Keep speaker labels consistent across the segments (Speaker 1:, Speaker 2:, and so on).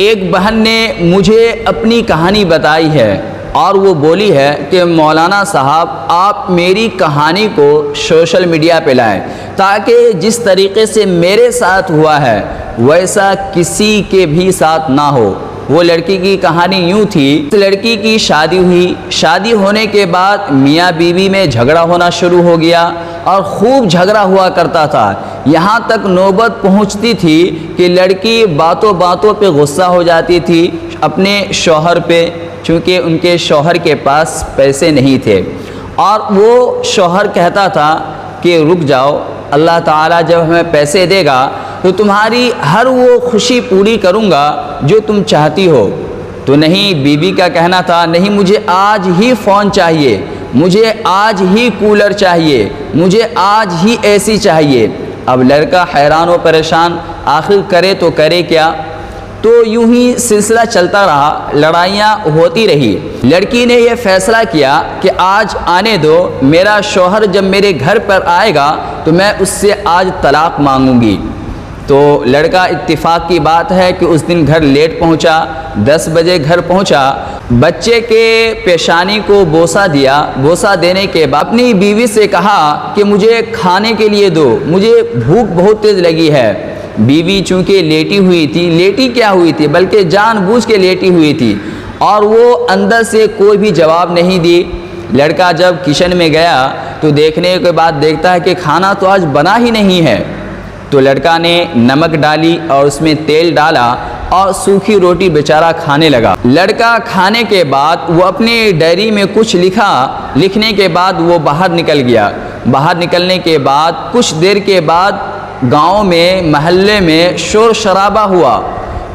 Speaker 1: ایک بہن نے مجھے اپنی کہانی بتائی ہے اور وہ بولی ہے کہ مولانا صاحب آپ میری کہانی کو سوشل میڈیا پہ لائیں تاکہ جس طریقے سے میرے ساتھ ہوا ہے ویسا کسی کے بھی ساتھ نہ ہو۔ وہ لڑکی کی کہانی یوں تھی، اس لڑکی کی شادی ہوئی، شادی ہونے کے بعد میاں بیوی میں جھگڑا ہونا شروع ہو گیا اور خوب جھگڑا ہوا کرتا تھا، یہاں تک نوبت پہنچتی تھی کہ لڑکی باتوں باتوں پہ غصہ ہو جاتی تھی اپنے شوہر پہ، چونکہ ان کے شوہر کے پاس پیسے نہیں تھے، اور وہ شوہر کہتا تھا کہ رک جاؤ، اللہ تعالیٰ جب ہمیں پیسے دے گا تو تمہاری ہر وہ خوشی پوری کروں گا جو تم چاہتی ہو۔ تو نہیں، بیوی کا کہنا تھا نہیں مجھے آج ہی فون چاہیے، مجھے آج ہی کولر چاہیے، مجھے آج ہی اے سی چاہیے۔ اب لڑکا حیران و پریشان، آخر کرے تو کرے کیا؟ تو یوں ہی سلسلہ چلتا رہا، لڑائیاں ہوتی رہی۔ لڑکی نے یہ فیصلہ کیا کہ آج آنے دو، میرا شوہر جب میرے گھر پر آئے گا تو میں اس سے آج طلاق مانگوں گی۔ تو لڑکا، اتفاق کی بات ہے کہ اس دن گھر لیٹ پہنچا، 10 بجے گھر پہنچا، بچے کے پیشانی کو بوسہ دیا، بوسہ دینے کے بعد اپنی بیوی سے کہا کہ مجھے کھانے کے لیے دو، مجھے بھوک بہت تیز لگی ہے۔ بیوی چونکہ لیٹی ہوئی تھی، لیٹی کیا ہوئی تھی بلکہ جان بوجھ کے لیٹی ہوئی تھی، اور وہ اندر سے کوئی بھی جواب نہیں دی۔ لڑکا جب کچن میں گیا تو دیکھنے کے بعد دیکھتا ہے کہ کھانا تو آج بنا ہی نہیں ہے۔ تو لڑکا نے نمک ڈالی اور اس میں تیل ڈالا اور سوکھی روٹی بیچارہ کھانے لگا۔ لڑکا کھانے کے بعد وہ اپنی ڈائری میں کچھ لکھا، لکھنے کے بعد وہ باہر نکل گیا۔ باہر نکلنے کے بعد کچھ دیر کے بعد گاؤں میں، محلے میں شور شرابہ ہوا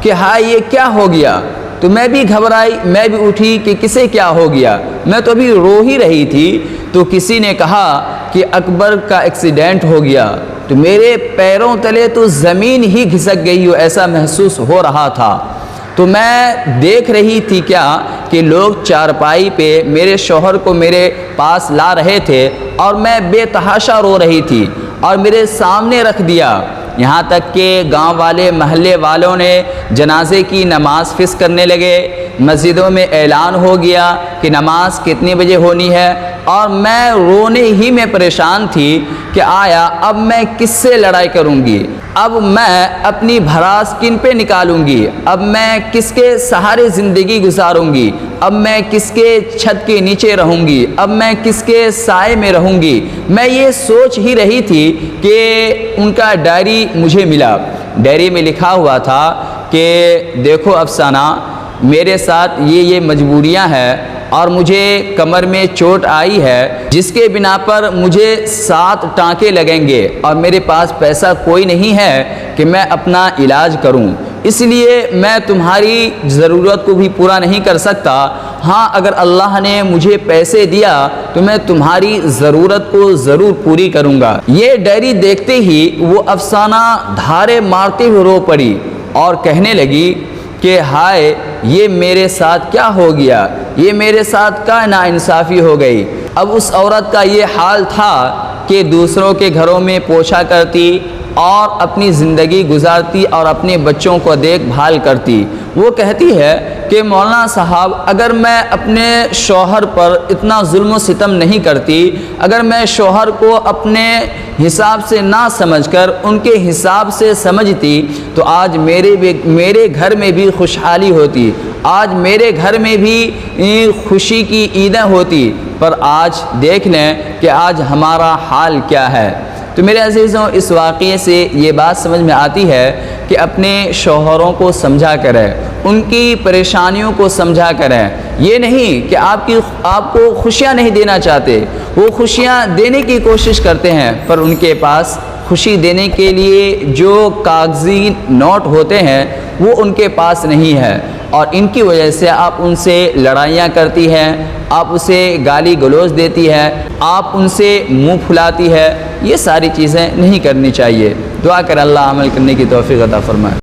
Speaker 1: کہ ہائے یہ کیا ہو گیا؟ تو میں بھی گھبرائی، میں بھی اٹھی کہ کسے کیا ہو گیا؟ میں تو ابھی رو ہی رہی تھی۔ تو کسی نے کہا کہ اکبر کا ایکسیڈنٹ ہو گیا۔ تو میرے پیروں تلے تو زمین ہی گھسک گئی ہو، ایسا محسوس ہو رہا تھا۔ تو میں دیکھ رہی تھی کیا کہ لوگ چارپائی پہ میرے شوہر کو میرے پاس لا رہے تھے اور میں بے تحاشا رو رہی تھی اور میرے سامنے رکھ دیا، یہاں تک کہ گاؤں والے، محلے والوں نے جنازے کی نماز فکس کرنے لگے، مسجدوں میں اعلان ہو گیا کہ نماز کتنے بجے ہونی ہے، اور میں رونے ہی میں پریشان تھی کہ آیا اب میں کس سے لڑائی کروں گی؟ اب میں اپنی بھڑاس کن پہ نکالوں گی؟ اب میں کس کے سہارے زندگی گزاروں گی؟ اب میں کس کے چھت کے نیچے رہوں گی؟ اب میں کس کے سائے میں رہوں گی؟ میں یہ سوچ ہی رہی تھی کہ ان کا ڈائری مجھے ملا۔ ڈائری میں لکھا ہوا تھا کہ دیکھو افسانہ، میرے ساتھ یہ مجبوریاں ہیں اور مجھے کمر میں چوٹ آئی ہے جس کے بنا پر مجھے 7 ٹانکے لگیں گے اور میرے پاس پیسہ کوئی نہیں ہے کہ میں اپنا علاج کروں، اس لیے میں تمہاری ضرورت کو بھی پورا نہیں کر سکتا۔ ہاں اگر اللہ نے مجھے پیسے دیا تو میں تمہاری ضرورت کو ضرور پوری کروں گا۔ یہ ڈائری دیکھتے ہی وہ افسانہ دھارے مارتے ہوئے رو پڑی اور کہنے لگی کہ ہائے یہ میرے ساتھ کیا ہو گیا، یہ میرے ساتھ کیا ناانصافی ہو گئی۔ اب اس عورت کا یہ حال تھا کہ دوسروں کے گھروں میں پوچھا کرتی اور اپنی زندگی گزارتی اور اپنے بچوں کو دیکھ بھال کرتی۔ وہ کہتی ہے کہ مولانا صاحب اگر میں اپنے شوہر پر اتنا ظلم و ستم نہیں کرتی، اگر میں شوہر کو اپنے حساب سے نہ سمجھ کر ان کے حساب سے سمجھتی تو آج میرے گھر میں بھی خوشحالی ہوتی، آج میرے گھر میں بھی خوشی کی عیدیں ہوتی، پر آج دیکھ لیں کہ آج ہمارا حال کیا ہے۔ تو میرے عزیزوں، اس واقعے سے یہ بات سمجھ میں آتی ہے کہ اپنے شوہروں کو سمجھا کریں، ان کی پریشانیوں کو سمجھا کریں۔ یہ نہیں کہ آپ کو خوشیاں نہیں دینا چاہتے، وہ خوشیاں دینے کی کوشش کرتے ہیں پر ان کے پاس خوشی دینے کے لیے جو کاغذی نوٹ ہوتے ہیں وہ ان کے پاس نہیں ہے، اور ان کی وجہ سے آپ ان سے لڑائیاں کرتی ہیں، آپ اسے گالی گلوچ دیتی ہے، آپ ان سے منہ پھلاتی ہے۔ یہ ساری چیزیں نہیں کرنی چاہیے۔ دعا کر اللہ عمل کرنے کی توفیق عطا فرمائے۔